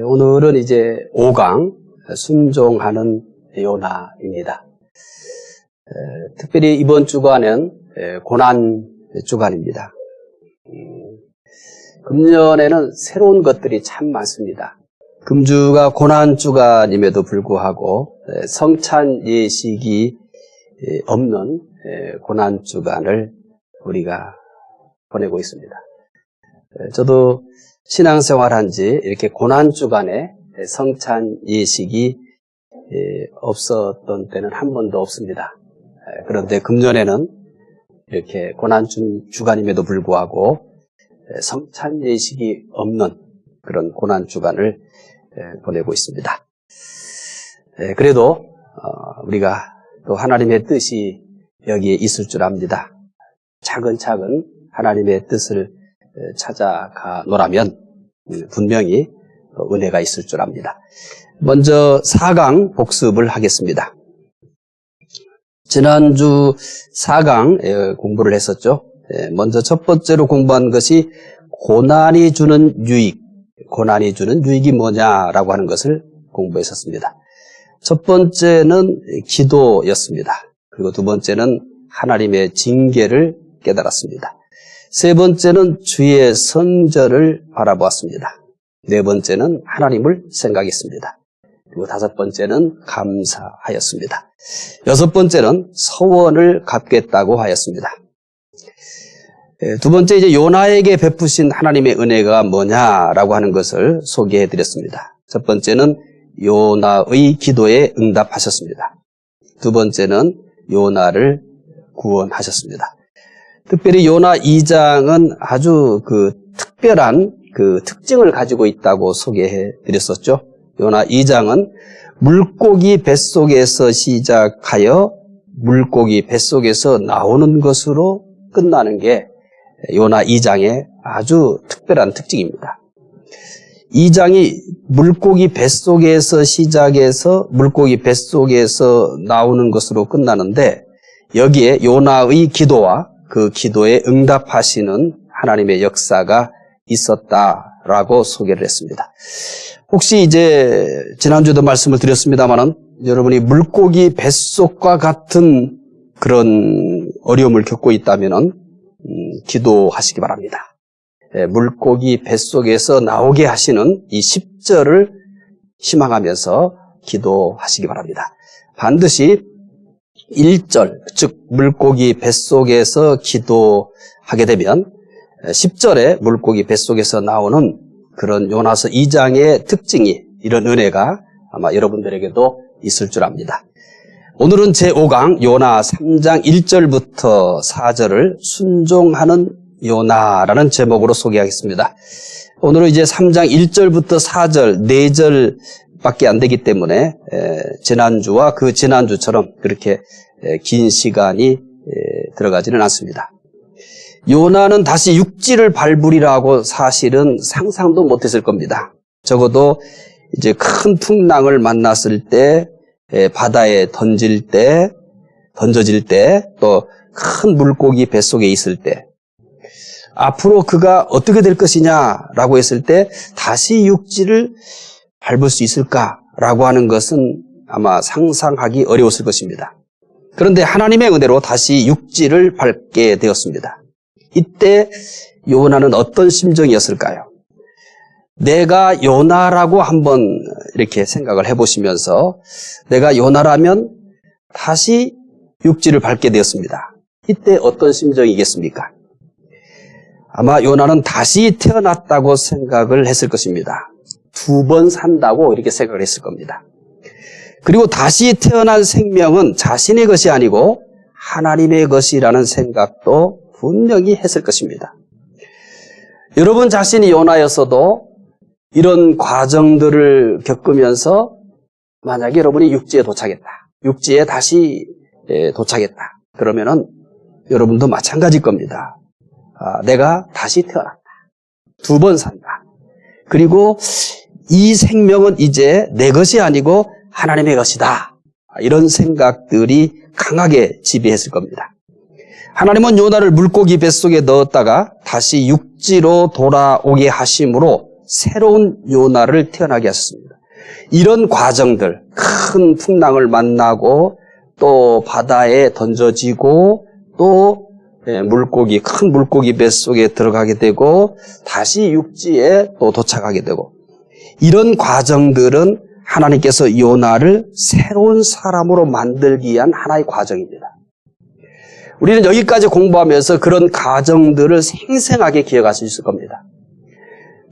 오늘은 이제 5강 순종하는 요나입니다. 특별히 이번 주간은 고난 주간입니다. 금년에는 새로운 것들이 참 많습니다. 금주가 고난 주간임에도 불구하고 성찬 예식이 없는 고난 주간을 우리가 보내고 있습니다. 저도 신앙생활한 지 이렇게 고난 주간에 성찬 예식이 없었던 때는 한 번도 없습니다. 그런데 금년에는 이렇게 고난 주간임에도 불구하고 성찬 예식이 없는 그런 고난 주간을 보내고 있습니다. 그래도 우리가 또 하나님의 뜻이 여기에 있을 줄 압니다. 차근차근 하나님의 뜻을 찾아가 노라면 분명히 은혜가 있을 줄 압니다. 먼저 4강 복습을 하겠습니다. 지난주 4강 공부를 했었죠. 먼저 첫 번째로 공부한 것이 고난이 주는 유익, 고난이 주는 유익이 뭐냐라고 하는 것을 공부했었습니다. 첫 번째는 기도였습니다. 그리고 두 번째는 하나님의 징계를 깨달았습니다. 세 번째는 주의 선절을 바라보았습니다. 네 번째는 하나님을 생각했습니다. 그리고 다섯 번째는 감사하였습니다. 여섯 번째는 서원을 갚겠다고 하였습니다. 두 번째 이제 요나에게 베푸신 하나님의 은혜가 뭐냐라고 하는 것을 소개해 드렸습니다. 첫 번째는 요나의 기도에 응답하셨습니다. 두 번째는 요나를 구원하셨습니다. 특별히 요나 2장은 아주 특별한 특징을 가지고 있다고 소개해 드렸었죠. 요나 2장은 물고기 뱃속에서 시작하여 물고기 뱃속에서 나오는 것으로 끝나는 게 요나 2장의 아주 특별한 특징입니다. 2장이 물고기 뱃속에서 시작해서 물고기 뱃속에서 나오는 것으로 끝나는데 여기에 요나의 기도와 그 기도에 응답하시는 하나님의 역사가 있었다라고 소개를 했습니다. 혹시 이제 지난주에도 말씀을 드렸습니다만은 여러분이 물고기 뱃속과 같은 그런 어려움을 겪고 있다면은 기도하시기 바랍니다. 물고기 뱃속에서 나오게 하시는 이 10절을 희망하면서 기도하시기 바랍니다. 반드시 1절, 즉 물고기 뱃속에서 기도하게 되면 10절에 물고기 뱃속에서 나오는 그런 요나서 2장의 특징이, 이런 은혜가 아마 여러분들에게도 있을 줄 압니다. 오늘은 제5강 요나 3장 1절부터 4절을 순종하는 요나라는 제목으로 소개하겠습니다. 오늘은 이제 3장 1절부터 4절, 4절밖에 안 되기 때문에 지난주와 그 지난주처럼 그렇게 긴 시간이 들어가지는 않습니다. 요나는 다시 육지를 밟으리라고 사실은 상상도 못했을 겁니다. 적어도 이제 큰 풍랑을 만났을 때, 바다에 던져질 때, 또 큰 물고기 뱃속에 있을 때, 앞으로 그가 어떻게 될 것이냐라고 했을 때 다시 육지를 밟을 수 있을까라고 하는 것은 아마 상상하기 어려웠을 것입니다. 그런데 하나님의 은혜로 다시 육지를 밟게 되었습니다. 이때 요나는 어떤 심정이었을까요? 내가 요나라고 한번 이렇게 생각을 해보시면서 내가 요나라면 다시 육지를 밟게 되었습니다. 이때 어떤 심정이겠습니까? 아마 요나는 다시 태어났다고 생각을 했을 것입니다. 2번 산다고 이렇게 생각을 했을 겁니다. 그리고 다시 태어난 생명은 자신의 것이 아니고 하나님의 것이라는 생각도 분명히 했을 것입니다. 여러분 자신이 요나였어도 이런 과정들을 겪으면서 만약에 여러분이 육지에 도착했다, 육지에 다시 도착했다, 그러면은 여러분도 마찬가지일 겁니다. 내가 다시 태어났다, 2번 산다, 그리고 이 생명은 이제 내 것이 아니고 하나님의 것이다, 이런 생각들이 강하게 지배했을 겁니다. 하나님은 요나를 물고기 뱃속에 넣었다가 다시 육지로 돌아오게 하심으로 새로운 요나를 태어나게 하셨습니다. 이런 과정들, 큰 풍랑을 만나고 또 바다에 던져지고 또 물고기, 큰 물고기 뱃속에 들어가게 되고 다시 육지에 또 도착하게 되고, 이런 과정들은 하나님께서 요나를 새로운 사람으로 만들기 위한 하나의 과정입니다. 우리는 여기까지 공부하면서 그런 과정들을 생생하게 기억할 수 있을 겁니다.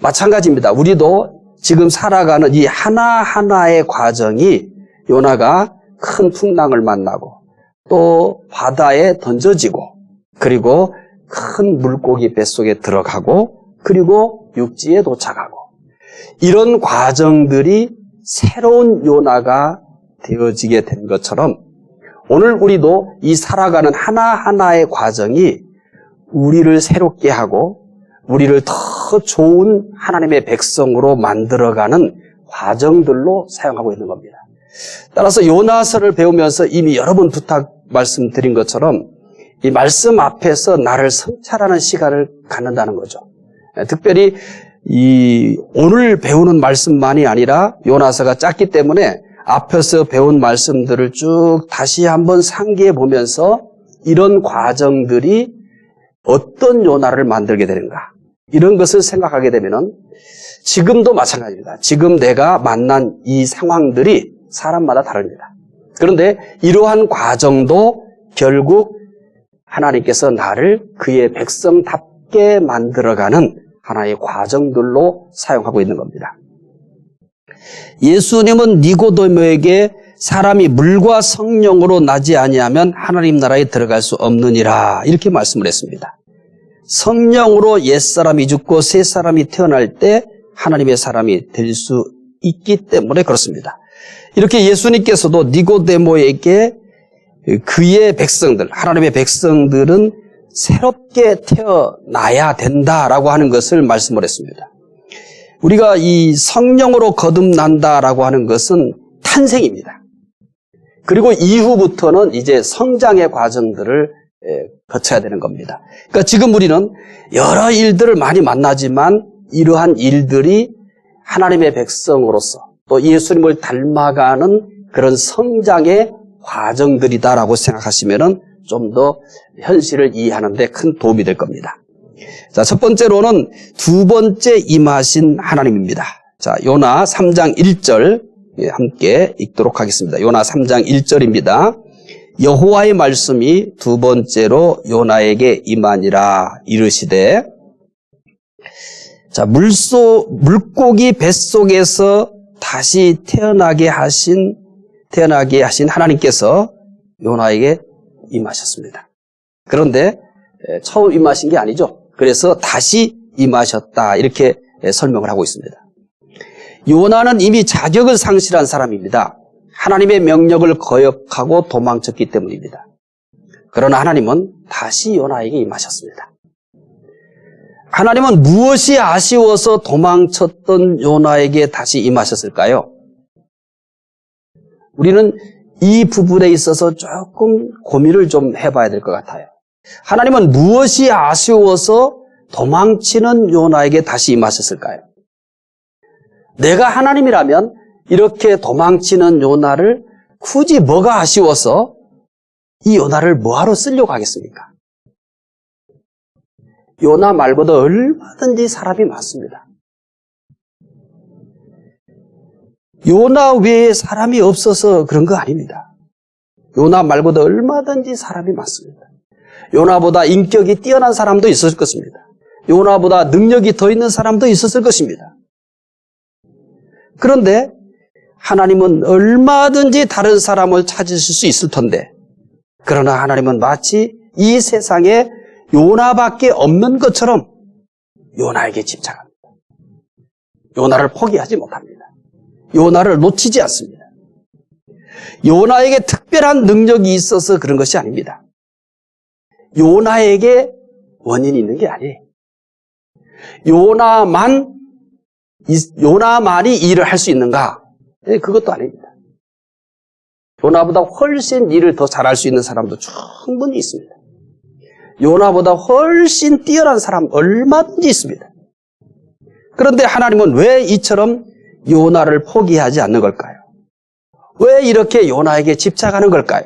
마찬가지입니다. 우리도 지금 살아가는 이 하나하나의 과정이, 요나가 큰 풍랑을 만나고 또 바다에 던져지고 그리고 큰 물고기 뱃속에 들어가고 그리고 육지에 도착하고, 이런 과정들이 새로운 요나가 되어지게 된 것처럼 오늘 우리도 이 살아가는 하나하나의 과정이 우리를 새롭게 하고 우리를 더 좋은 하나님의 백성으로 만들어가는 과정들로 사용하고 있는 겁니다. 따라서 요나서를 배우면서 이미 여러 번 부탁 말씀드린 것처럼 이 말씀 앞에서 나를 성찰하는 시간을 갖는다는 거죠. 특별히 오늘 배우는 말씀만이 아니라 요나서가 짧기 때문에 앞에서 배운 말씀들을 쭉 다시 한번 상기해 보면서 이런 과정들이 어떤 요나를 만들게 되는가, 이런 것을 생각하게 되면은 지금도 마찬가지입니다. 지금 내가 만난 이 상황들이 사람마다 다릅니다. 그런데 이러한 과정도 결국 하나님께서 나를 그의 백성답게 만들어가는 하나의 과정들로 사용하고 있는 겁니다. 예수님은 니고데모에게 사람이 물과 성령으로 나지 아니하면 하나님 나라에 들어갈 수 없느니라, 이렇게 말씀을 했습니다. 성령으로 옛사람이 죽고 새사람이 태어날 때 하나님의 사람이 될 수 있기 때문에 그렇습니다. 이렇게 예수님께서도 니고데모에게 그의 백성들, 하나님의 백성들은 새롭게 태어나야 된다라고 하는 것을 말씀을 했습니다. 우리가 이 성령으로 거듭난다라고 하는 것은 탄생입니다. 그리고 이후부터는 이제 성장의 과정들을 거쳐야 되는 겁니다. 그러니까 지금 우리는 여러 일들을 많이 만나지만 이러한 일들이 하나님의 백성으로서 또 예수님을 닮아가는 그런 성장의 과정들이다라고 생각하시면은 좀 더 현실을 이해하는 데 큰 도움이 될 겁니다. 자, 첫 번째로는 두 번째 임하신 하나님입니다. 자, 요나 3장 1절 함께 읽도록 하겠습니다. 요나 3장 1절입니다. 여호와의 말씀이 두 번째로 요나에게 임하니라 이르시되, 자, 물고기 뱃속에서 다시 태어나게 하신 하나님께서 요나에게 임하셨습니다. 그런데 처음 임하신 게 아니죠. 그래서 다시 임하셨다, 이렇게 설명을 하고 있습니다. 요나는 이미 자격을 상실한 사람입니다. 하나님의 명령을 거역하고 도망쳤기 때문입니다. 그러나 하나님은 다시 요나에게 임하셨습니다. 하나님은 무엇이 아쉬워서 도망쳤던 요나에게 다시 임하셨을까요? 우리는 이 부분에 있어서 조금 고민을 좀 해봐야 될 것 같아요. 하나님은 무엇이 아쉬워서 도망치는 요나에게 다시 임하셨을까요? 내가 하나님이라면 이렇게 도망치는 요나를 굳이 뭐가 아쉬워서 이 요나를 뭐하러 쓰려고 하겠습니까? 요나 말고도 얼마든지 사람이 많습니다. 요나 외에 사람이 없어서 그런 거 아닙니다. 요나 말고도 얼마든지 사람이 많습니다. 요나보다 인격이 뛰어난 사람도 있었을 것입니다. 요나보다 능력이 더 있는 사람도 있었을 것입니다. 그런데 하나님은 얼마든지 다른 사람을 찾으실 수 있을 텐데, 그러나 하나님은 마치 이 세상에 요나밖에 없는 것처럼 요나에게 집착합니다. 요나를 포기하지 못합니다. 요나를 놓치지 않습니다. 요나에게 특별한 능력이 있어서 그런 것이 아닙니다. 요나에게 원인이 있는 게 아니에요. 요나만이 일을 할 수 있는가? 그것도 아닙니다. 요나보다 훨씬 일을 더 잘할 수 있는 사람도 충분히 있습니다. 요나보다 훨씬 뛰어난 사람 얼마든지 있습니다. 그런데 하나님은 왜 이처럼 요나를 포기하지 않는 걸까요? 왜 이렇게 요나에게 집착하는 걸까요?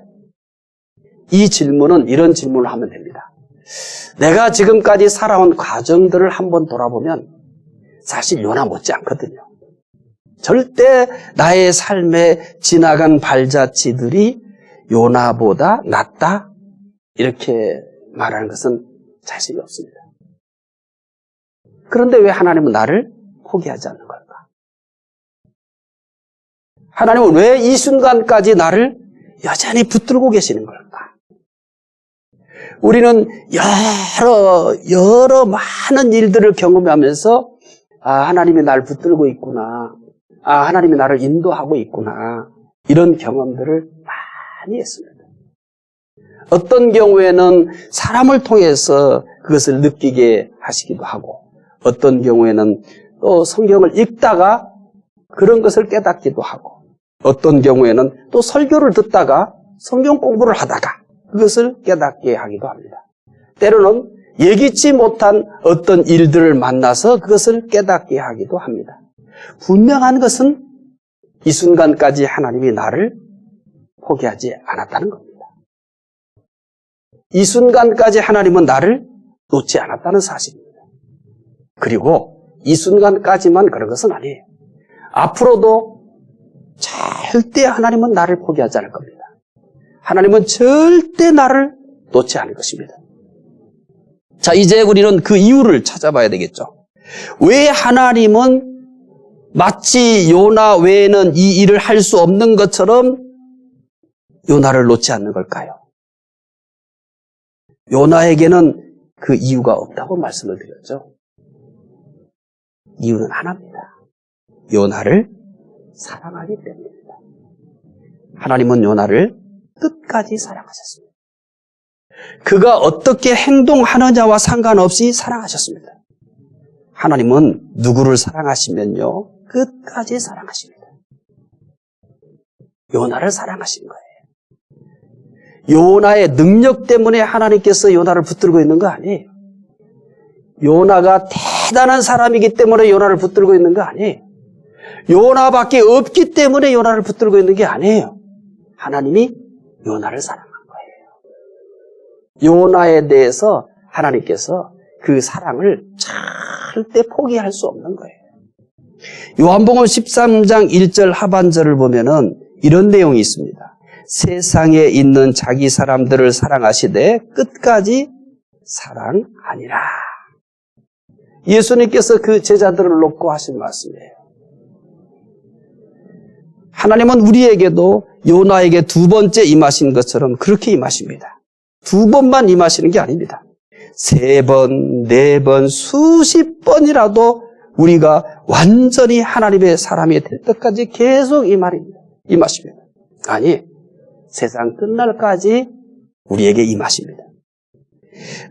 이 질문은 이런 질문을 하면 됩니다. 내가 지금까지 살아온 과정들을 한번 돌아보면 사실 요나 못지 않거든요. 절대 나의 삶에 지나간 발자취들이 요나보다 낫다? 이렇게 말하는 것은 자신이 없습니다. 그런데 왜 하나님은 나를 포기하지 않는 걸까? 하나님은 왜 이 순간까지 나를 여전히 붙들고 계시는 걸까? 우리는 여러 많은 일들을 경험하면서 하나님이 나를 붙들고 있구나. 하나님이 나를 인도하고 있구나. 이런 경험들을 많이 했습니다. 어떤 경우에는 사람을 통해서 그것을 느끼게 하시기도 하고, 어떤 경우에는 또 성경을 읽다가 그런 것을 깨닫기도 하고, 어떤 경우에는 또 설교를 듣다가 성경 공부를 하다가 그것을 깨닫게 하기도 합니다. 때로는 예기치 못한 어떤 일들을 만나서 그것을 깨닫게 하기도 합니다. 분명한 것은 이 순간까지 하나님이 나를 포기하지 않았다는 겁니다. 이 순간까지 하나님은 나를 놓지 않았다는 사실입니다. 그리고 이 순간까지만 그런 것은 아니에요. 앞으로도 절대 하나님은 나를 포기하지 않을 겁니다. 하나님은 절대 나를 놓지 않을 것입니다. 자, 이제 우리는 그 이유를 찾아봐야 되겠죠. 왜 하나님은 마치 요나 외에는 이 일을 할 수 없는 것처럼 요나를 놓지 않는 걸까요? 요나에게는 그 이유가 없다고 말씀을 드렸죠. 이유는 하나입니다. 요나를 사랑하기 때문입니다. 하나님은 요나를 끝까지 사랑하셨습니다. 그가 어떻게 행동하느냐와 상관없이 사랑하셨습니다. 하나님은 누구를 사랑하시면요, 끝까지 사랑하십니다. 요나를 사랑하신 거예요. 요나의 능력 때문에 하나님께서 요나를 붙들고 있는 거 아니에요. 요나가 대단한 사람이기 때문에 요나를 붙들고 있는 거 아니에요. 요나밖에 없기 때문에 요나를 붙들고 있는 게 아니에요. 하나님이 요나를 사랑한 거예요. 요나에 대해서 하나님께서 그 사랑을 절대 포기할 수 없는 거예요. 요한복음 13장 1절 하반절을 보면은 이런 내용이 있습니다. 세상에 있는 자기 사람들을 사랑하시되 끝까지 사랑하니라. 예수님께서 그 제자들을 놓고 하신 말씀이에요. 하나님은 우리에게도 요나에게 두 번째 임하신 것처럼 그렇게 임하십니다. 두 번만 임하시는 게 아닙니다. 세 번, 네 번, 수십 번이라도 우리가 완전히 하나님의 사람이 될 때까지 계속 임하십니다. 아니, 세상 끝날까지 우리에게 임하십니다.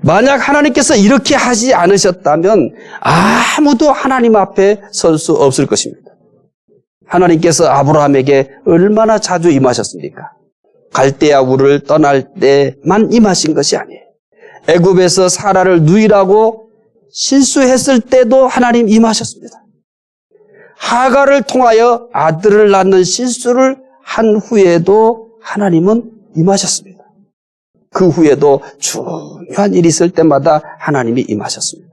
만약 하나님께서 이렇게 하지 않으셨다면 아무도 하나님 앞에 설 수 없을 것입니다. 하나님께서 아브라함에게 얼마나 자주 임하셨습니까? 갈대아 우를 떠날 때만 임하신 것이 아니에요. 애굽에서 사라를 누이라고 실수했을 때도 하나님 임하셨습니다. 하가를 통하여 아들을 낳는 실수를 한 후에도 하나님은 임하셨습니다. 그 후에도 중요한 일이 있을 때마다 하나님이 임하셨습니다.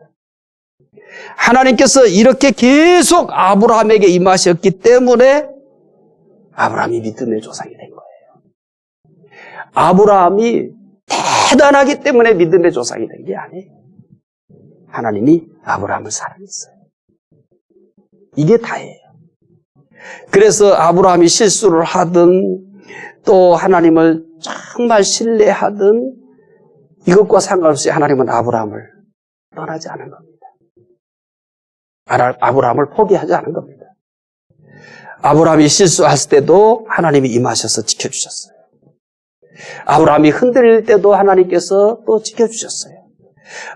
하나님께서 이렇게 계속 아브라함에게 임하셨기 때문에 아브라함이 믿음의 조상이 된 거예요. 아브라함이 대단하기 때문에 믿음의 조상이 된 게 아니에요. 하나님이 아브라함을 사랑했어요. 이게 다예요. 그래서 아브라함이 실수를 하든 또 하나님을 정말 신뢰하든 이것과 상관없이 하나님은 아브라함을 떠나지 않은 겁니다. 아브라함을 포기하지 않은 겁니다. 아브라함이 실수했을 때도 하나님이 임하셔서 지켜주셨어요. 아브라함이 흔들릴 때도 하나님께서 또 지켜주셨어요.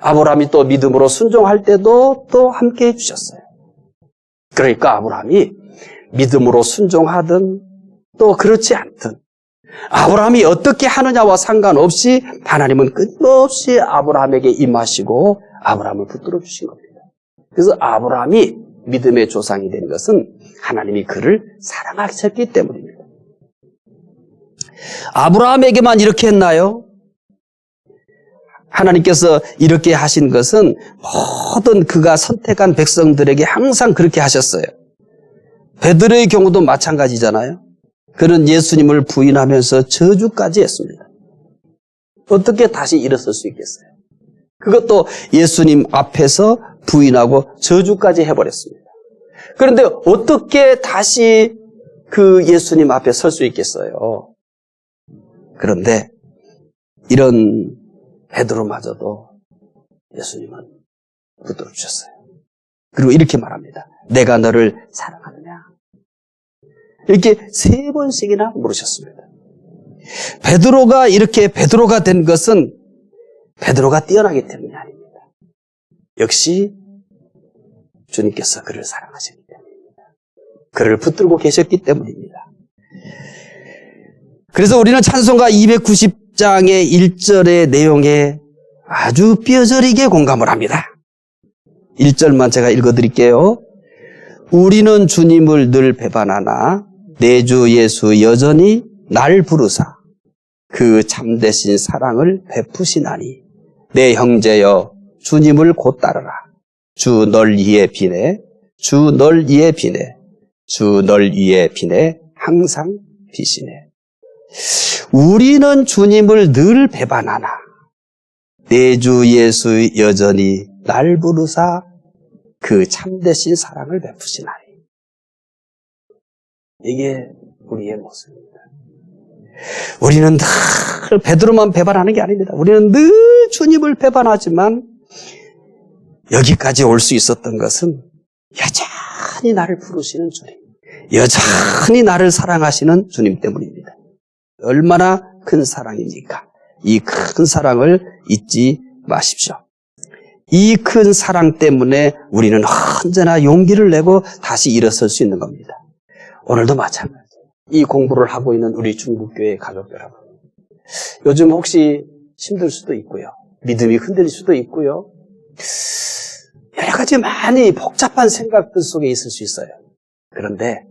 아브라함이 또 믿음으로 순종할 때도 또 함께 해주셨어요. 그러니까 아브라함이 믿음으로 순종하든 또 그렇지 않든 아브라함이 어떻게 하느냐와 상관없이 하나님은 끊임없이 아브라함에게 임하시고 아브라함을 붙들어 주신 겁니다. 그래서 아브라함이 믿음의 조상이 된 것은 하나님이 그를 사랑하셨기 때문입니다. 아브라함에게만 이렇게 했나요? 하나님께서 이렇게 하신 것은 모든 그가 선택한 백성들에게 항상 그렇게 하셨어요. 베드로의 경우도 마찬가지잖아요. 그는 예수님을 부인하면서 저주까지 했습니다. 어떻게 다시 일어설 수 있겠어요? 그것도 예수님 앞에서 부인하고 저주까지 해버렸습니다. 그런데 어떻게 다시 그 예수님 앞에 설 수 있겠어요? 그런데 이런 베드로마저도 예수님은 붙들어 주셨어요. 그리고 이렇게 말합니다. 내가 너를 사랑하느냐? 이렇게 3번씩이나 물으셨습니다. 베드로가 이렇게 베드로가 된 것은 베드로가 뛰어나기 때문이 아닙니다. 역시 주님께서 그를 사랑하셨기 때문입니다. 그를 붙들고 계셨기 때문입니다. 그래서 우리는 찬송가 290장의 1절의 내용에 아주 뼈저리게 공감을 합니다. 1절만 제가 읽어드릴게요. 우리는 주님을 늘 배반하나 내 주 예수 여전히 날 부르사 그 참되신 사랑을 베푸시나니 내 형제여 주님을 곧 따르라. 주 널 위에 비네 주 널 위에 비네 주 널 위에 비네 항상 비시네. 우리는 주님을 늘 배반하나 내 주 예수 여전히 날 부르사 그 참되신 사랑을 베푸시나니. 이게 우리의 모습입니다. 우리는 늘 베드로만 배반하는 게 아닙니다. 우리는 늘 주님을 배반하지만 여기까지 올 수 있었던 것은 여전히 나를 부르시는 주님, 여전히 나를 사랑하시는 주님 때문입니다. 얼마나 큰 사랑입니까? 이 큰 사랑을 잊지 마십시오. 이 큰 사랑 때문에 우리는 언제나 용기를 내고 다시 일어설 수 있는 겁니다. 오늘도 마찬가지예요. 이 공부를 하고 있는 우리 중국교회 가족 여러분, 요즘 혹시 힘들 수도 있고요, 믿음이 흔들릴 수도 있고요, 여러 가지 많이 복잡한 생각들 속에 있을 수 있어요. 그런데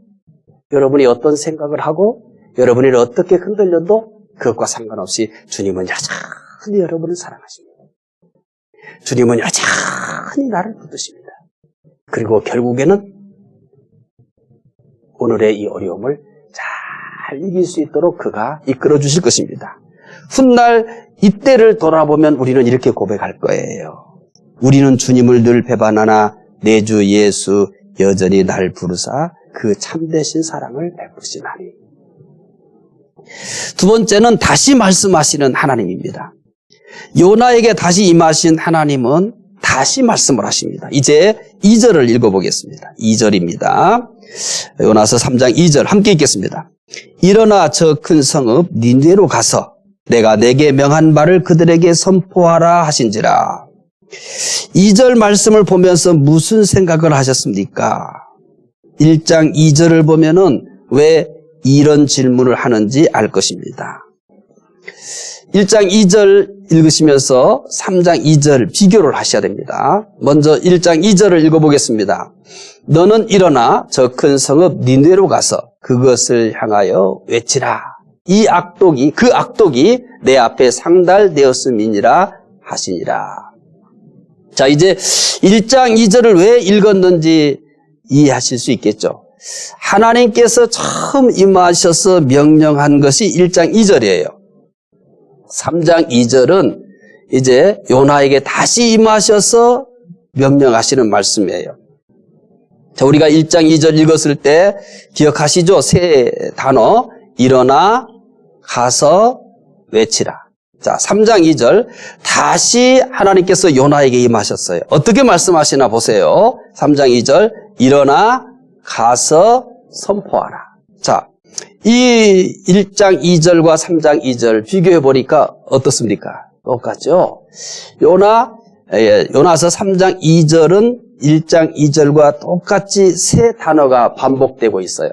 여러분이 어떤 생각을 하고 여러분이 어떻게 흔들려도 그것과 상관없이 주님은 여전히 여러분을 사랑하십니다. 주님은 여전히 나를 붙드십니다. 그리고 결국에는 오늘의 이 어려움을 잘 이길 수 있도록 그가 이끌어 주실 것입니다. 훗날 이때를 돌아보면 우리는 이렇게 고백할 거예요. 우리는 주님을 늘 배반하나 내 주 예수 여전히 날 부르사 그 참되신 사랑을 베푸시나니. 두 번째는 다시 말씀하시는 하나님입니다. 요나에게 다시 임하신 하나님은 다시 말씀을 하십니다. 이제 2절을 읽어보겠습니다. 2절입니다. 요나서 3장 2절 함께 읽겠습니다. 일어나 저 큰 성읍 니느웨로 가서 내가 내게 명한 바를 그들에게 선포하라 하신지라. 2절 말씀을 보면서 무슨 생각을 하셨습니까? 1장 2절을 보면은 왜 이런 질문을 하는지 알 것입니다. 1장 2절 읽으시면서 3장 2절 비교를 하셔야 됩니다. 먼저 1장 2절을 읽어보겠습니다. 너는 일어나 저 큰 성읍 니느웨로 가서 그것을 향하여 외치라. 이 악독이, 그 악독이 내 앞에 상달되었음이니라 하시니라. 자, 이제 1장 2절을 왜 읽었는지 이해하실 수 있겠죠. 하나님께서 처음 임하셔서 명령한 것이 1장 2절이에요. 3장 2절은 이제 요나에게 다시 임하셔서 명령하시는 말씀이에요. 자, 우리가 1장 2절 읽었을 때 기억하시죠? 세 단어. 일어나, 가서, 외치라. 자, 3장 2절. 다시 하나님께서 요나에게 임하셨어요. 어떻게 말씀하시나 보세요. 3장 2절. 일어나, 가서, 선포하라. 자, 이 1장 2절과 3장 2절 비교해 보니까 어떻습니까? 똑같죠? 요나서 3장 2절은 1장 2절과 똑같이 세 단어가 반복되고 있어요.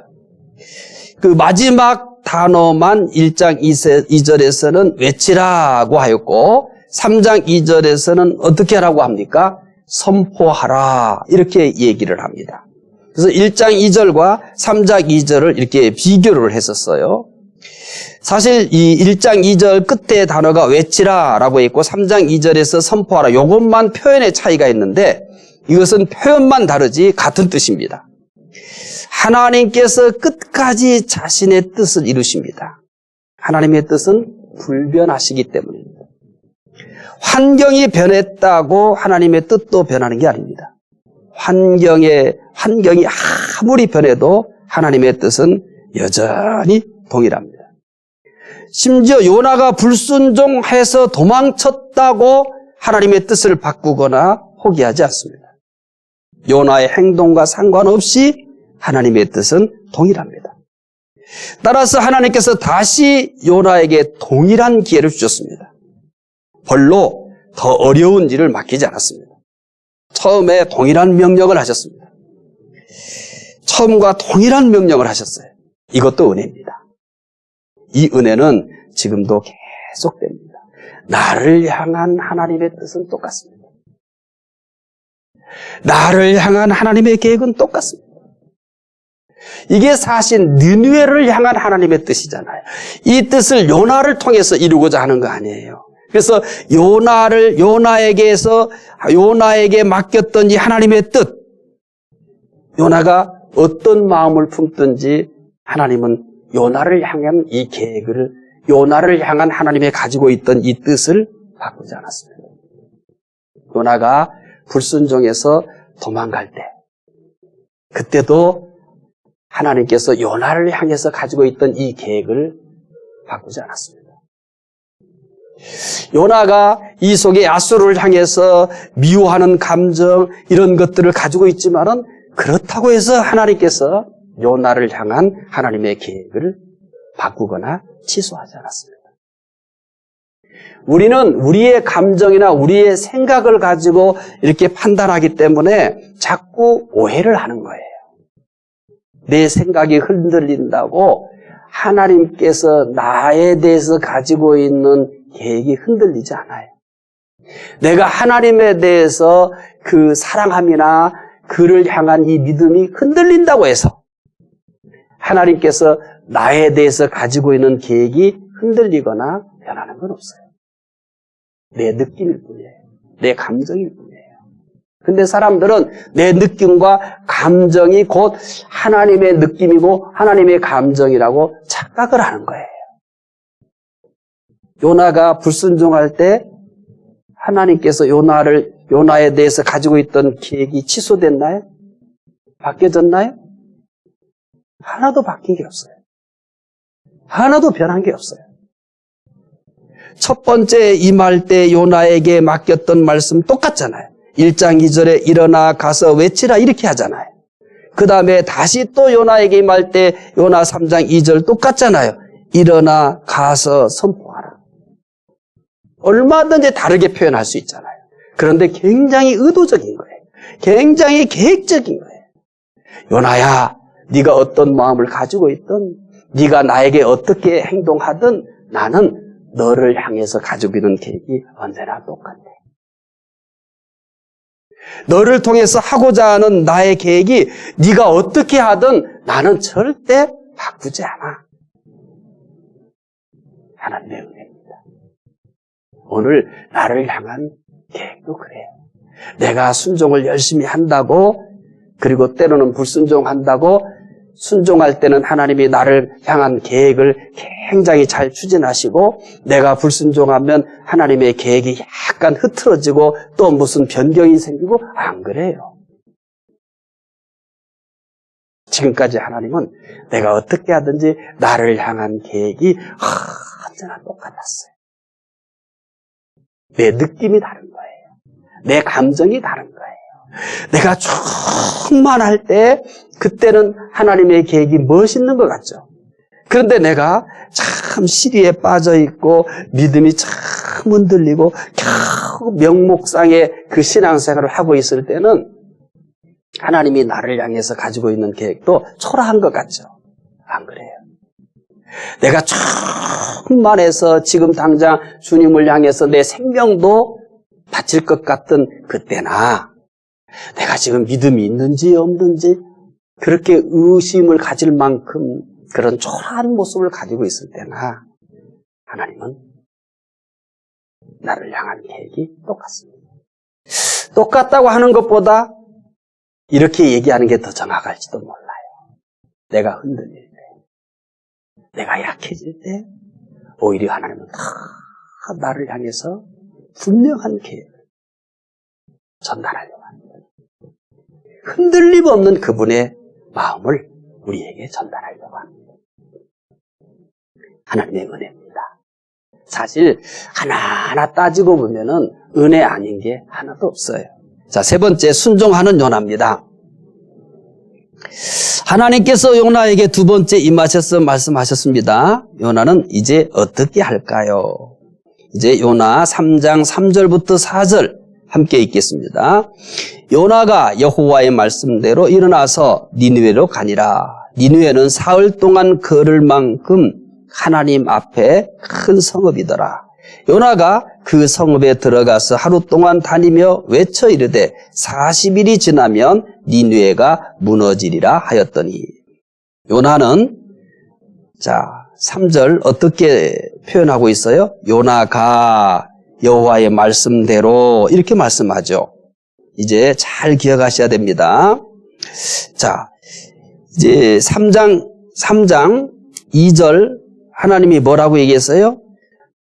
그 마지막 단어만 1장 2절에서는 외치라고 하였고 3장 2절에서는 어떻게 하라고 합니까? 선포하라 이렇게 얘기를 합니다. 그래서 1장 2절과 3장 2절을 이렇게 비교를 했었어요. 사실 이 1장 2절 끝에 단어가 외치라 라고 있고 3장 2절에서 선포하라, 이것만 표현의 차이가 있는데 이것은 표현만 다르지 같은 뜻입니다. 하나님께서 끝까지 자신의 뜻을 이루십니다. 하나님의 뜻은 불변하시기 때문입니다. 환경이 변했다고 하나님의 뜻도 변하는 게 아닙니다. 환경이 아무리 변해도 하나님의 뜻은 여전히 동일합니다. 심지어 요나가 불순종해서 도망쳤다고 하나님의 뜻을 바꾸거나 포기하지 않습니다. 요나의 행동과 상관없이 하나님의 뜻은 동일합니다. 따라서 하나님께서 다시 요나에게 동일한 기회를 주셨습니다. 별로 더 어려운 일을 맡기지 않았습니다. 처음에 동일한 명령을 하셨습니다. 처음과 동일한 명령을 하셨어요. 이것도 은혜입니다. 이 은혜는 지금도 계속됩니다. 나를 향한 하나님의 뜻은 똑같습니다. 나를 향한 하나님의 계획은 똑같습니다. 이게 사실 니느웨를 향한 하나님의 뜻이잖아요. 이 뜻을 요나를 통해서 이루고자 하는 거 아니에요. 그래서 요나에게 맡겼던 이 하나님의 뜻, 요나가 어떤 마음을 품든지 하나님은 요나를 향한 이 계획을, 요나를 향한 하나님의 가지고 있던 이 뜻을 바꾸지 않았습니다. 요나가 불순종해서 도망갈 때, 그때도 하나님께서 요나를 향해서 가지고 있던 이 계획을 바꾸지 않았습니다. 요나가 이 속에 야수를 향해서 미워하는 감정, 이런 것들을 가지고 있지만은 그렇다고 해서 하나님께서 요나를 향한 하나님의 계획을 바꾸거나 취소하지 않았습니다. 우리는 우리의 감정이나 우리의 생각을 가지고 이렇게 판단하기 때문에 자꾸 오해를 하는 거예요. 내 생각이 흔들린다고 하나님께서 나에 대해서 가지고 있는 계획이 흔들리지 않아요. 내가 하나님에 대해서 그 사랑함이나 그를 향한 이 믿음이 흔들린다고 해서 하나님께서 나에 대해서 가지고 있는 계획이 흔들리거나 변하는 건 없어요. 내 느낌일 뿐이에요. 내 감정일 뿐이에요. 근데 사람들은 내 느낌과 감정이 곧 하나님의 느낌이고 하나님의 감정이라고 착각을 하는 거예요. 요나가 불순종할 때 하나님께서 요나에 대해서 가지고 있던 계획이 취소됐나요? 바뀌어졌나요? 하나도 바뀐 게 없어요. 하나도 변한 게 없어요. 첫 번째 임할 때 요나에게 맡겼던 말씀 똑같잖아요. 1장 2절에 일어나 가서 외치라 이렇게 하잖아요. 그 다음에 다시 또 요나에게 임할 때 요나 3장 2절 똑같잖아요. 일어나 가서 선포하라. 얼마든지 다르게 표현할 수 있잖아요. 그런데 굉장히 의도적인 거예요. 굉장히 계획적인 거예요. 요나야, 네가 어떤 마음을 가지고 있든 네가 나에게 어떻게 행동하든 나는 너를 향해서 가지고 있는 계획이 언제나 똑같아. 너를 통해서 하고자 하는 나의 계획이 네가 어떻게 하든 나는 절대 바꾸지 않아. 하나님의 은혜입니다. 오늘 나를 향한 계획도 그래요. 내가 순종을 열심히 한다고, 그리고 때로는 불순종한다고, 순종할 때는 하나님이 나를 향한 계획을 굉장히 잘 추진하시고, 내가 불순종하면 하나님의 계획이 약간 흐트러지고 또 무슨 변경이 생기고, 안 그래요. 지금까지 하나님은 내가 어떻게 하든지 나를 향한 계획이 언제나 똑같았어요. 내 느낌이 다른 거예요. 내 감정이 다른 거예요. 내가 충만할 때 그때는 하나님의 계획이 멋있는 것 같죠. 그런데 내가 참 시리에 빠져 있고 믿음이 참 흔들리고 겨우 명목상의 그 신앙생활을 하고 있을 때는 하나님이 나를 향해서 가지고 있는 계획도 초라한 것 같죠. 안 그래요. 내가 충만해서 지금 당장 주님을 향해서 내 생명도 바칠 것 같은 그때나, 내가 지금 믿음이 있는지 없는지 그렇게 의심을 가질 만큼 그런 초라한 모습을 가지고 있을 때나 하나님은 나를 향한 계획이 똑같습니다. 똑같다고 하는 것보다 이렇게 얘기하는 게 더 정확할지도 몰라요. 내가 흔들릴 때, 내가 약해질 때 오히려 하나님은 다 나를 향해서 분명한 계획을 전달하려고 합니다. 흔들림 없는 그분의 마음을 우리에게 전달하려고 합니다. 하나님의 은혜입니다. 사실 하나하나 따지고 보면은 은혜 아닌 게 하나도 없어요. 자, 세 번째, 순종하는 요나입니다. 하나님께서 요나에게 두 번째 임하셔서 말씀하셨습니다. 요나는 이제 어떻게 할까요? 이제 요나 3장 3절부터 4절 함께 읽겠습니다. 요나가 여호와의 말씀대로 일어나서 니느웨로 가니라. 니느웨는 사흘 동안 걸을 만큼 하나님 앞에 큰 성읍이더라. 요나가 그 성읍에 들어가서 하루 동안 다니며 외쳐 이르되 40일이 지나면 니느웨가 무너지리라 하였더니, 요나는 자 3절 어떻게 표현하고 있어요? 요나가 여호와의 말씀대로 이렇게 말씀하죠. 이제 잘 기억하셔야 됩니다. 자, 이제 3장 2절 하나님이 뭐라고 얘기했어요?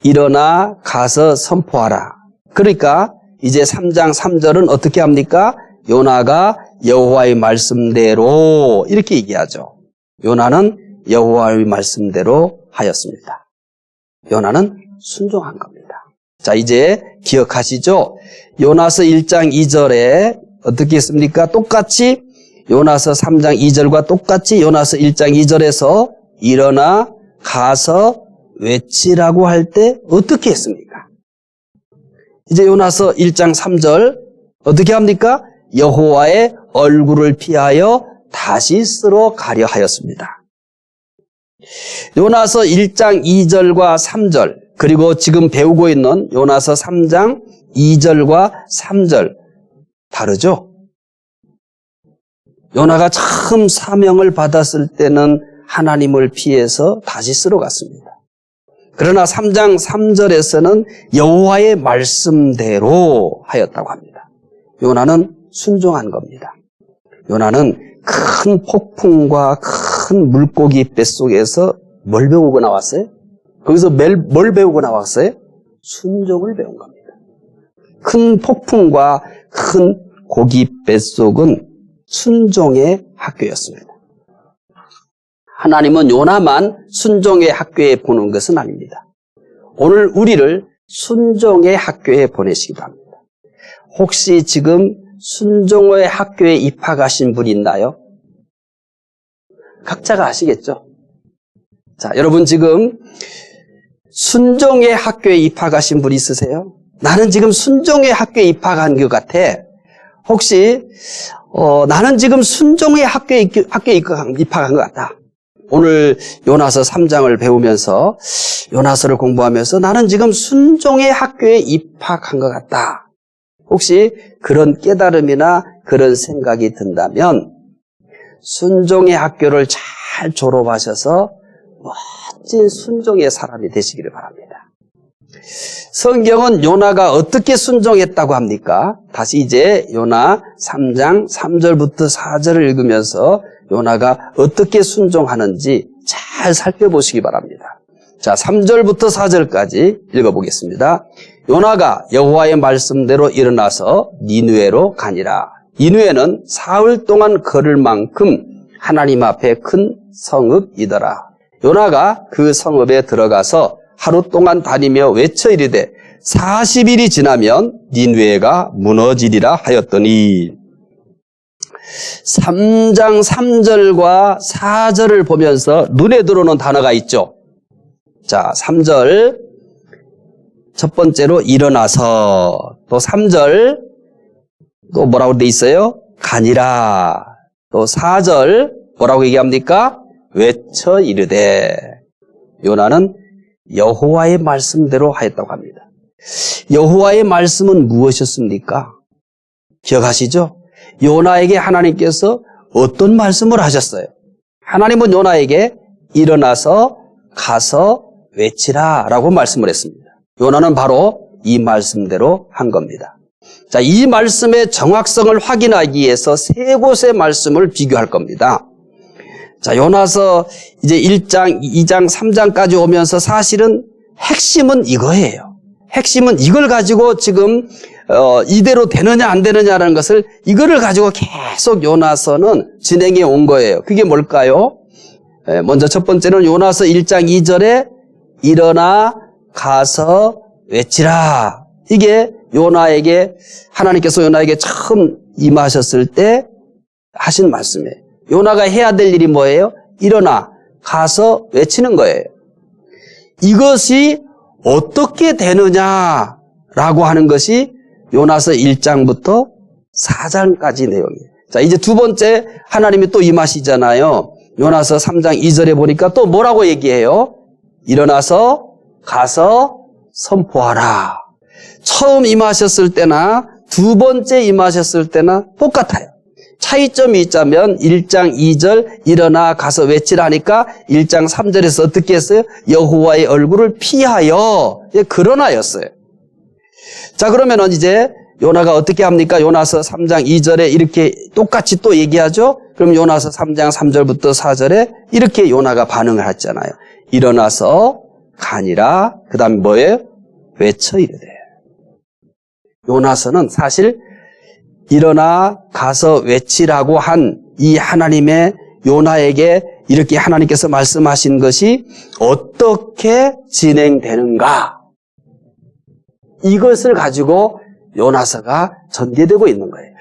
일어나 가서 선포하라. 그러니까 이제 3장 3절은 어떻게 합니까? 요나가 여호와의 말씀대로 이렇게 얘기하죠. 요나는 여호와의 말씀대로 하였습니다. 요나는 순종한 겁니다. 자, 이제 기억하시죠? 요나서 1장 2절에 어떻게 했습니까? 똑같이 요나서 3장 2절과 똑같이 요나서 1장 2절에서 일어나 가서 외치라고 할 때 어떻게 했습니까? 이제 요나서 1장 3절 어떻게 합니까? 여호와의 얼굴을 피하여 다시스로 가려 하였습니다. 요나서 1장 2절과 3절 그리고 지금 배우고 있는 요나서 3장 2절과 3절 다르죠? 요나가 처음 사명을 받았을 때는 하나님을 피해서 다시스로 갔습니다. 그러나 3장 3절에서는 여호와의 말씀대로 하였다고 합니다. 요나는 순종한 겁니다. 요나는 큰 폭풍과 큰 물고기 뱃속에서 뭘 배우고 나왔어요? 거기서 뭘 배우고 나왔어요? 순종을 배운 겁니다. 큰 폭풍과 큰 고기 뱃속은 순종의 학교였습니다. 하나님은 요나만 순종의 학교에 보는 것은 아닙니다. 오늘 우리를 순종의 학교에 보내시기도 합니다. 혹시 지금 순종의 학교에 입학하신 분 있나요? 각자가 아시겠죠? 자, 여러분 지금 순종의 학교에 입학하신 분 있으세요? 나는 지금 순종의 학교에 입학한 것 같아. 혹시 나는 지금 순종의 학교에 입학한 것 같다. 오늘 요나서 3장을 배우면서 요나서를 공부하면서 나는 지금 순종의 학교에 입학한 것 같다. 혹시 그런 깨달음이나 그런 생각이 든다면 순종의 학교를 잘 졸업하셔서 멋진 순종의 사람이 되시기를 바랍니다. 성경은 요나가 어떻게 순종했다고 합니까? 다시 이제 요나 3장 3절부터 4절을 읽으면서 요나가 어떻게 순종하는지 잘 살펴보시기 바랍니다. 자, 3절부터 4절까지 읽어보겠습니다. 요나가 여호와의 말씀대로 일어나서 니느웨로 가니라. 니느웨는 사흘 동안 걸을 만큼 하나님 앞에 큰 성읍이더라. 요나가 그 성읍에 들어가서 하루 동안 다니며 외쳐 이르되 40일이 지나면 니느웨가 무너지리라 하였더니, 3장 3절과 4절을 보면서 눈에 들어오는 단어가 있죠. 자, 3절 첫 번째로 일어나서, 또 3절 또 뭐라고 돼 있어요? 가니라. 또 4절 뭐라고 얘기합니까? 외쳐 이르되. 요나는 여호와의 말씀대로 하였다고 합니다. 여호와의 말씀은 무엇이었습니까? 기억하시죠? 요나에게 하나님께서 어떤 말씀을 하셨어요? 하나님은 요나에게 일어나서 가서 외치라 라고 말씀을 했습니다. 요나는 바로 이 말씀대로 한 겁니다. 자, 이 말씀의 정확성을 확인하기 위해서 세 곳의 말씀을 비교할 겁니다. 자, 요나서 이제 1장, 2장, 3장까지 오면서 사실은 핵심은 이거예요. 핵심은 이걸 가지고 지금 이대로 되느냐 안 되느냐라는 것을 이거를 가지고 계속 요나서는 진행해 온 거예요. 그게 뭘까요? 먼저 첫 번째는 요나서 1장 2절에 일어나 가서 외치라. 이게 요나에게 하나님께서 요나에게 처음 임하셨을 때 하신 말씀이에요. 요나가 해야 될 일이 뭐예요? 일어나 가서 외치는 거예요. 이것이 어떻게 되느냐라고 하는 것이 요나서 1장부터 4장까지 내용이에요. 자, 이제 두 번째 하나님이 또 임하시잖아요. 요나서 3장 2절에 보니까 또 뭐라고 얘기해요? 일어나서 가서 선포하라. 처음 임하셨을 때나 두 번째 임하셨을 때나 똑같아요. 차이점이 있자면 1장 2절 일어나 가서 외치라 하니까 1장 3절에서 어떻게 했어요? 여호와의 얼굴을 피하여 그러나였어요. 자, 그러면은 이제 요나가 어떻게 합니까? 요나서 3장 2절에 이렇게 똑같이 또 얘기하죠? 그럼 요나서 3장 3절부터 4절에 이렇게 요나가 반응을 했잖아요. 일어나서 가니라. 그 다음에 뭐예요? 외쳐 이르되. 요나서는 사실 일어나 가서 외치라고 한 이 하나님의 요나에게 이렇게 하나님께서 말씀하신 것이 어떻게 진행되는가? 이것을 가지고 요나서가 전개되고 있는 거예요.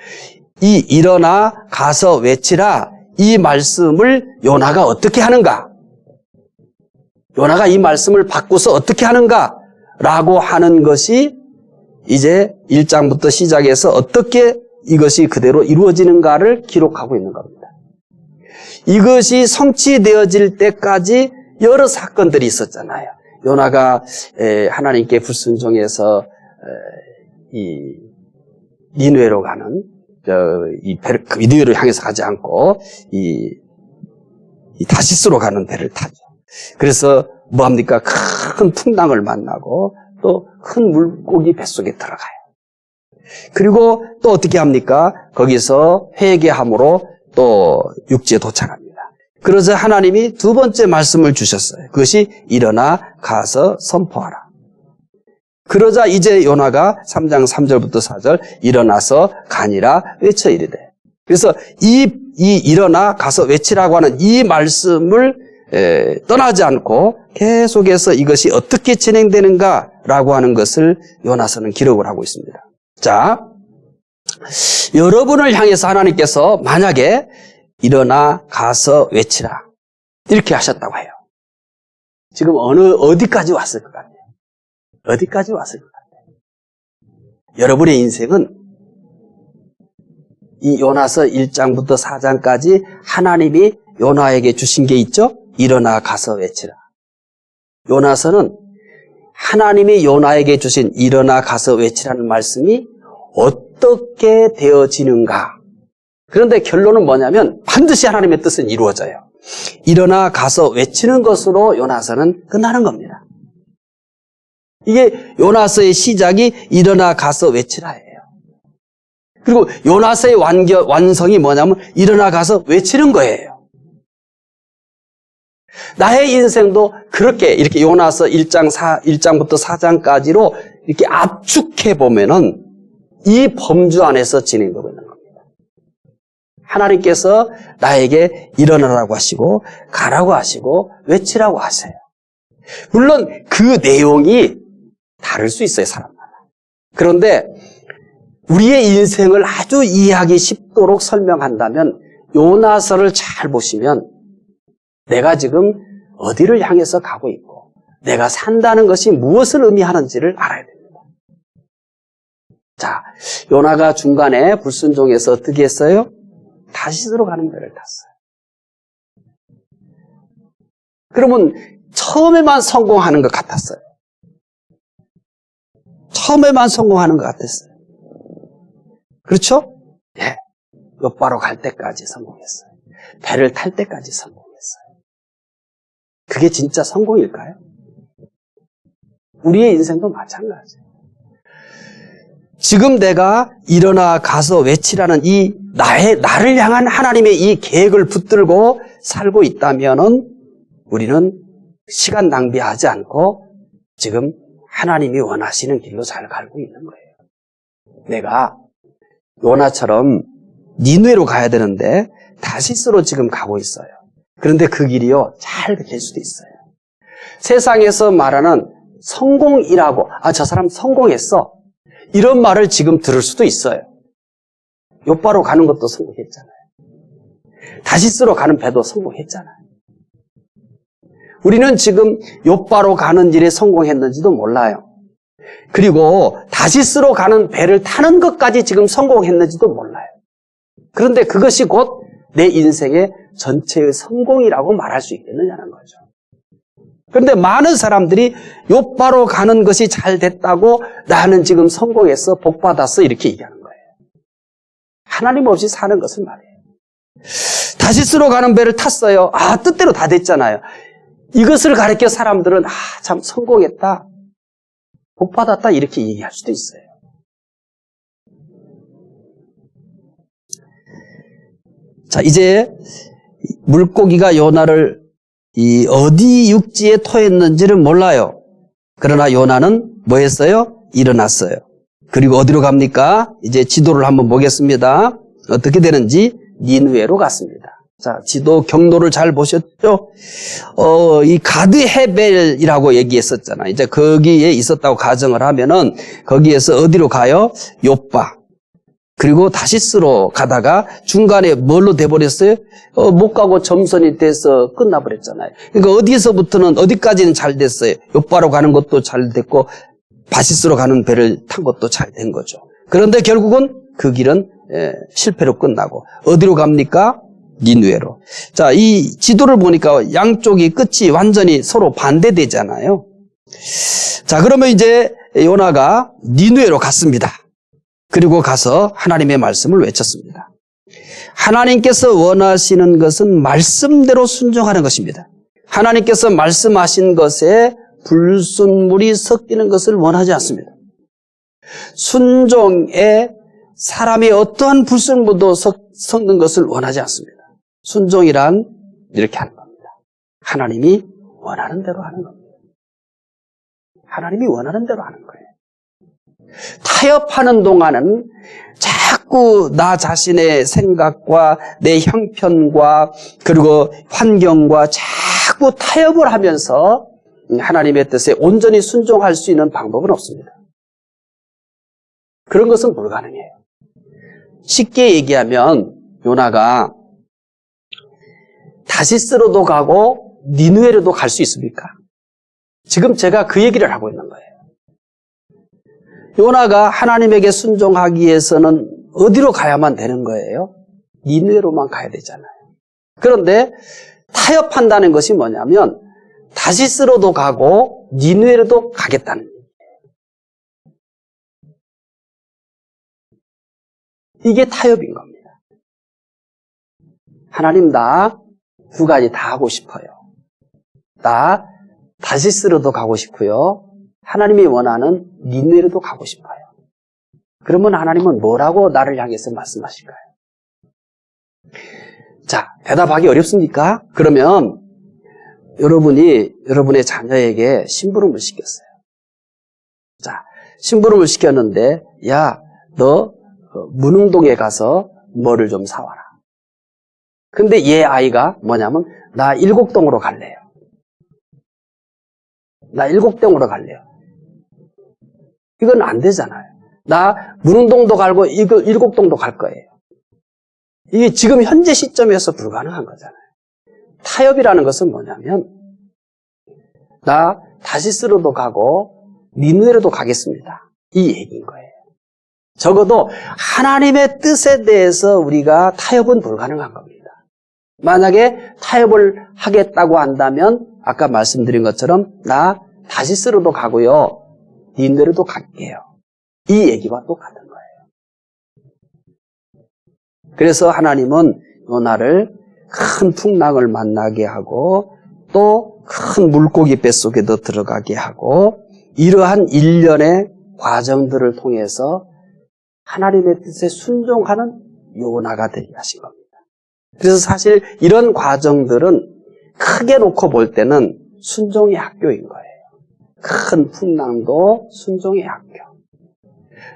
이 일어나 가서 외치라 이 말씀을 요나가 어떻게 하는가? 요나가 이 말씀을 받고서 어떻게 하는가? 라고 하는 것이 이제 1장부터 시작해서 어떻게 이것이 그대로 이루어지는가를 기록하고 있는 겁니다. 이것이 성취되어질 때까지 여러 사건들이 있었잖아요. 요나가 하나님께 불순종해서 이 니느웨로 가는 니느웨로 향해서 가지 않고 이 다시스로 가는 배를 타죠. 그래서 뭐 합니까? 큰 풍랑을 만나고 또 큰 물고기 뱃속에 들어가요. 그리고 또 어떻게 합니까? 거기서 회개함으로 또 육지에 도착합니다. 그래서 하나님이 두 번째 말씀을 주셨어요. 그것이 일어나 가서 선포하라. 그러자 이제 요나가 3장 3절부터 4절 일어나서 가니라 외쳐 이르되. 그래서 이 일어나 가서 외치라고 하는 이 말씀을 떠나지 않고 계속해서 이것이 어떻게 진행되는가라고 하는 것을 요나서는 기록을 하고 있습니다. 자, 여러분을 향해서 하나님께서 만약에 일어나 가서 외치라 이렇게 하셨다고 해요. 지금 어디까지 왔을 것 같아요? 어디까지 왔을 것 같아요? 여러분의 인생은 이 요나서 1장부터 4장까지 하나님이 요나에게 주신 게 있죠? 일어나 가서 외치라. 요나서는 하나님이 요나에게 주신 일어나 가서 외치라는 말씀이 어떻게 되어지는가. 그런데 결론은 뭐냐면 반드시 하나님의 뜻은 이루어져요. 일어나 가서 외치는 것으로 요나서는 끝나는 겁니다. 이게 요나서의 시작이 일어나 가서 외치라예요. 그리고 요나서의 완성이 뭐냐면 일어나 가서 외치는 거예요. 나의 인생도 그렇게 이렇게 요나서 1장부터 4장까지로 이렇게 압축해 보면은 이 범주 안에서 진행되고 있는 겁니다. 하나님께서 나에게 일어나라고 하시고 가라고 하시고 외치라고 하세요. 물론 그 내용이 다를 수 있어요, 사람마다. 그런데 우리의 인생을 아주 이해하기 쉽도록 설명한다면 요나서를 잘 보시면 내가 지금 어디를 향해서 가고 있고 내가 산다는 것이 무엇을 의미하는지를 알아야 됩니다. 자, 요나가 중간에 불순종해서 어떻게 했어요? 다시스로 가는 배를 탔어요. 그러면 처음에만 성공하는 것 같았어요. 처음에만 성공하는 것 같았어요. 그렇죠? 예. 욥바로 갈 때까지 성공했어요. 배를 탈 때까지 성공했어요. 그게 진짜 성공일까요? 우리의 인생도 마찬가지예요. 지금 내가 일어나 가서 외치라는 이 나를 향한 하나님의 이 계획을 붙들고 살고 있다면은 우리는 시간 낭비하지 않고 지금 하나님이 원하시는 길로 잘 가고 있는 거예요. 내가 요나처럼 니느웨로 가야 되는데 다시스로 지금 가고 있어요. 그런데 그 길이요, 잘 될 수도 있어요. 세상에서 말하는 성공이라고, 저 사람 성공했어, 이런 말을 지금 들을 수도 있어요. 욥바로 가는 것도 성공했잖아요. 다시스로 가는 배도 성공했잖아요. 우리는 지금 욥바로 가는 일에 성공했는지도 몰라요. 그리고 다시스로 가는 배를 타는 것까지 지금 성공했는지도 몰라요. 그런데 그것이 곧 내 인생의 전체의 성공이라고 말할 수 있겠느냐는 거죠. 그런데 많은 사람들이 욥바로 가는 것이 잘 됐다고 나는 지금 성공했어, 복 받았어, 이렇게 얘기하는 거예요. 하나님 없이 사는 것을 말해요. 다시스로 가는 배를 탔어요. 뜻대로 다 됐잖아요. 이것을 가리켜 사람들은 참 성공했다, 복 받았다, 이렇게 얘기할 수도 있어요. 자, 이제 물고기가 요나를 어디 육지에 토했는지를 몰라요. 그러나 요나는 뭐 했어요? 일어났어요. 그리고 어디로 갑니까? 이제 지도를 한번 보겠습니다. 어떻게 되는지. 니느웨로 갔습니다. 자, 지도 경로를 잘 보셨죠? 이 가드 헤벨이라고 얘기했었잖아요. 이제 거기에 있었다고 가정을 하면은 거기에서 어디로 가요? 욥바. 그리고 다시스로 가다가 중간에 뭘로 돼버렸어요? 못 가고 점선이 돼서 끝나버렸잖아요. 그러니까 어디에서부터는 어디까지는 잘 됐어요. 욥바로 가는 것도 잘 됐고 다시스로 가는 배를 탄 것도 잘 된 거죠. 그런데 결국은 그 길은 실패로 끝나고 어디로 갑니까? 니느웨로. 자, 이 지도를 보니까 양쪽이 끝이 완전히 서로 반대되잖아요. 자, 그러면 이제 요나가 니느웨로 갔습니다. 그리고 가서 하나님의 말씀을 외쳤습니다. 하나님께서 원하시는 것은 말씀대로 순종하는 것입니다. 하나님께서 말씀하신 것에 불순물이 섞이는 것을 원하지 않습니다. 순종에 사람의 어떠한 불순물도 섞는 것을 원하지 않습니다. 순종이란 이렇게 하는 겁니다. 하나님이 원하는 대로 하는 겁니다. 하나님이 원하는 대로 하는 거예요. 타협하는 동안은 자꾸 나 자신의 생각과 내 형편과 그리고 환경과 자꾸 타협을 하면서 하나님의 뜻에 온전히 순종할 수 있는 방법은 없습니다. 그런 것은 불가능해요. 쉽게 얘기하면 요나가 다시스로도 가고 니느웨로도 갈 수 있습니까? 지금 제가 그 얘기를 하고 있는 거예요. 요나가 하나님에게 순종하기 위해서는 어디로 가야만 되는 거예요? 니느웨로만 가야 되잖아요. 그런데 타협한다는 것이 뭐냐면 다시스로도 가고 니느웨로도 가겠다는 거예요. 이게 타협인 겁니다. 하나님, 나 두 가지 다 하고 싶어요. 나 다시스로도 가고 싶고요. 하나님이 원하는 니느웨로도 가고 싶어요. 그러면 하나님은 뭐라고 나를 향해서 말씀하실까요? 자, 대답하기 어렵습니까? 그러면 여러분이 여러분의 자녀에게 심부름을 시켰어요. 자, 심부름을 시켰는데, 야, 너 문흥동에 가서 뭐를 좀 사와라. 근데 얘 아이가 뭐냐면, 나 일곡동으로 갈래요. 나 일곡동으로 갈래요. 이건 안 되잖아요. 나 문흥동도 갈고 일곡동도 갈 거예요. 이게 지금 현재 시점에서 불가능한 거잖아요. 타협이라는 것은 뭐냐면 나 다시스로도 가고 니느웨로도 가겠습니다. 이 얘기인 거예요. 적어도 하나님의 뜻에 대해서 우리가 타협은 불가능한 겁니다. 만약에 타협을 하겠다고 한다면 아까 말씀드린 것처럼 나 다시스로도 가고요. 니느웨로도 갈게요. 이 얘기와 똑같은 거예요. 그래서 하나님은 요나를 큰 풍랑을 만나게 하고 또 큰 물고기 뱃속에도 들어가게 하고 이러한 일련의 과정들을 통해서 하나님의 뜻에 순종하는 요나가 되게 하신 겁니다. 그래서 사실 이런 과정들은 크게 놓고 볼 때는 순종의 학교인 거예요. 큰 풍랑도 순종의 학교.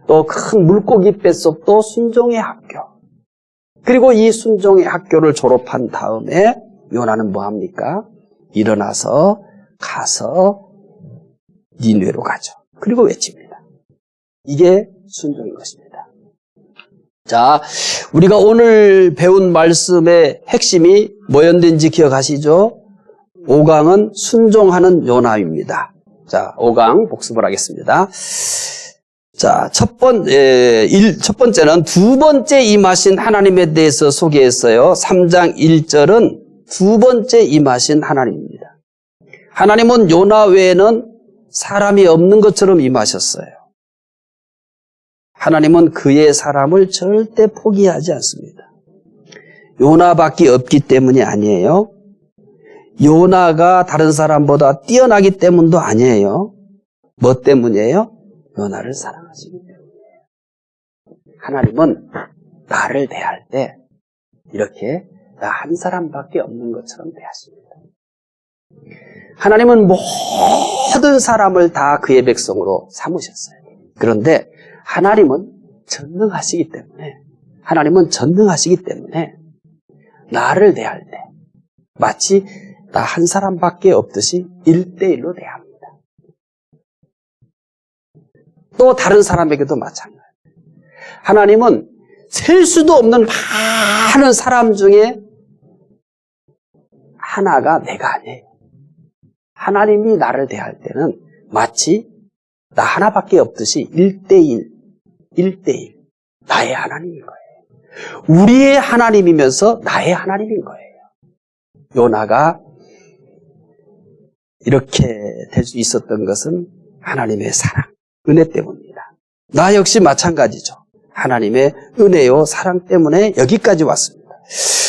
또 큰 물고기 뱃속도 순종의 학교. 그리고 이 순종의 학교를 졸업한 다음에 요나는 뭐 합니까? 일어나서 가서 니느웨로 가죠. 그리고 외칩니다. 이게 순종인 것입니다. 자, 우리가 오늘 배운 말씀의 핵심이 뭐였는지 기억하시죠? 5강은 순종하는 요나입니다. 자, 5강 복습을 하겠습니다. 자, 첫 번째는 두 번째 임하신 하나님에 대해서 소개했어요. 3장 1절은 두 번째 임하신 하나님입니다. 하나님은 요나 외에는 사람이 없는 것처럼 임하셨어요. 하나님은 그의 사람을 절대 포기하지 않습니다. 요나밖에 없기 때문이 아니에요. 요나가 다른 사람보다 뛰어나기 때문도 아니에요. 뭐 때문이에요? 요나를 사랑하시기 때문이에요. 하나님은 나를 대할 때 이렇게 나 한 사람밖에 없는 것처럼 대하십니다. 하나님은 모든 사람을 다 그의 백성으로 삼으셨어요. 그런데 하나님은 전능하시기 때문에 나를 대할 때 마치 나 한 사람밖에 없듯이 1대1로 대합니다. 또 다른 사람에게도 마찬가지예요. 하나님은 셀 수도 없는 많은 사람 중에 하나가 내가 아니에요. 하나님이 나를 대할 때는 마치 나 하나밖에 없듯이 1대1 나의 하나님인 거예요. 우리의 하나님이면서 나의 하나님인 거예요. 요나가 이렇게 될 수 있었던 것은 하나님의 사랑, 은혜 때문입니다. 나 역시 마찬가지죠. 하나님의 은혜요 사랑 때문에 여기까지 왔습니다.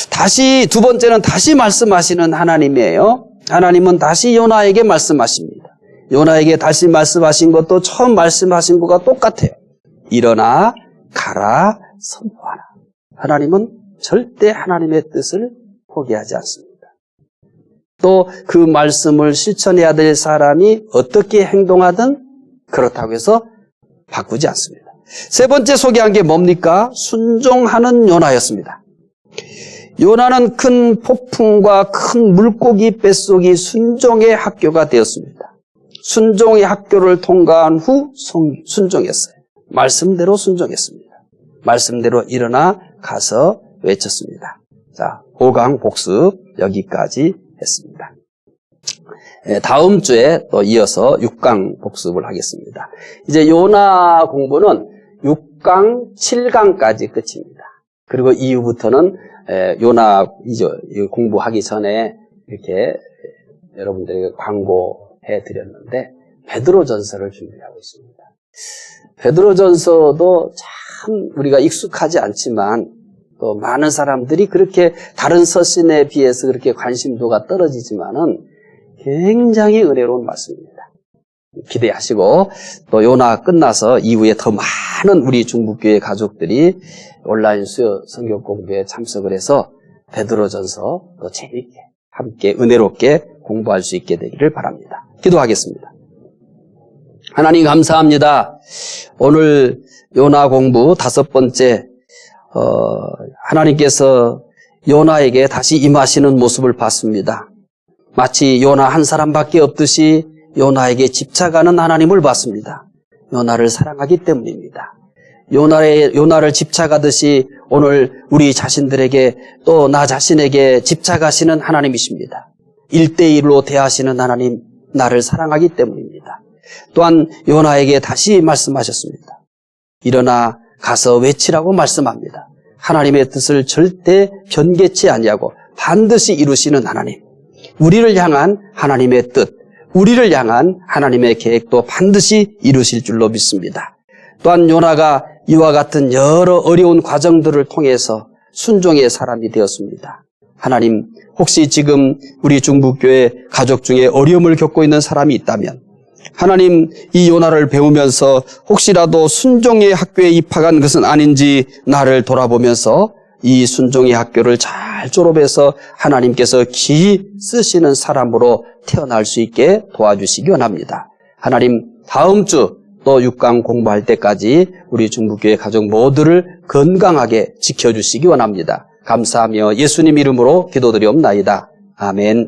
다시 두 번째는 다시 말씀하시는 하나님이에요. 하나님은 다시 요나에게 말씀하십니다. 요나에게 다시 말씀하신 것도 처음 말씀하신 것과 똑같아요. 일어나 가라 선포하라. 하나님은 절대 하나님의 뜻을 포기하지 않습니다. 또 그 말씀을 실천해야 될 사람이 어떻게 행동하든 그렇다고 해서 바꾸지 않습니다. 세 번째 소개한 게 뭡니까? 순종하는 요나였습니다. 요나는 큰 폭풍과 큰 물고기 뱃속이 순종의 학교가 되었습니다. 순종의 학교를 통과한 후 순종했어요. 말씀대로 순종했습니다. 말씀대로 일어나 가서 외쳤습니다. 자, 5강 복습 여기까지 했습니다. 다음 주에 또 이어서 6강 복습을 하겠습니다. 이제 요나 공부는 6강, 7강까지 끝입니다. 그리고 이후부터는 요나 공부하기 전에 이렇게 여러분들에게 광고해 드렸는데 베드로전서를 준비하고 있습니다. 베드로전서도 참 우리가 익숙하지 않지만 또 많은 사람들이 그렇게 다른 서신에 비해서 그렇게 관심도가 떨어지지만은 굉장히 은혜로운 말씀입니다. 기대하시고 또 요나 끝나서 이후에 더 많은 우리 중북교회 가족들이 온라인 수요 성경 공부에 참석을 해서 베드로전서 더 재미있게 함께 은혜롭게 공부할 수 있게 되기를 바랍니다. 기도하겠습니다. 하나님 감사합니다. 오늘 요나 공부 5번째 하나님께서 요나에게 다시 임하시는 모습을 봤습니다. 마치 요나 한 사람밖에 없듯이 요나에게 집착하는 하나님을 봤습니다. 요나를 사랑하기 때문입니다. 요나를 집착하듯이 오늘 우리 자신들에게 또 나 자신에게 집착하시는 하나님이십니다. 1대1로 대하시는 하나님, 나를 사랑하기 때문입니다. 또한 요나에게 다시 말씀하셨습니다. 일어나 가서 외치라고 말씀합니다. 하나님의 뜻을 절대 변개치 아니하고 반드시 이루시는 하나님, 우리를 향한 하나님의 뜻, 우리를 향한 하나님의 계획도 반드시 이루실 줄로 믿습니다. 또한 요나가 이와 같은 여러 어려운 과정들을 통해서 순종의 사람이 되었습니다. 하나님, 혹시 지금 우리 중부교회 가족 중에 어려움을 겪고 있는 사람이 있다면 하나님, 이 요나를 배우면서 혹시라도 순종의 학교에 입학한 것은 아닌지 나를 돌아보면서 이 순종의 학교를 잘 졸업해서 하나님께서 기히 쓰시는 사람으로 태어날 수 있게 도와주시기 원합니다. 하나님, 다음 주 또 6강 공부할 때까지 우리 중부교회 가족 모두를 건강하게 지켜주시기 원합니다. 감사하며 예수님 이름으로 기도드리옵나이다. 아멘.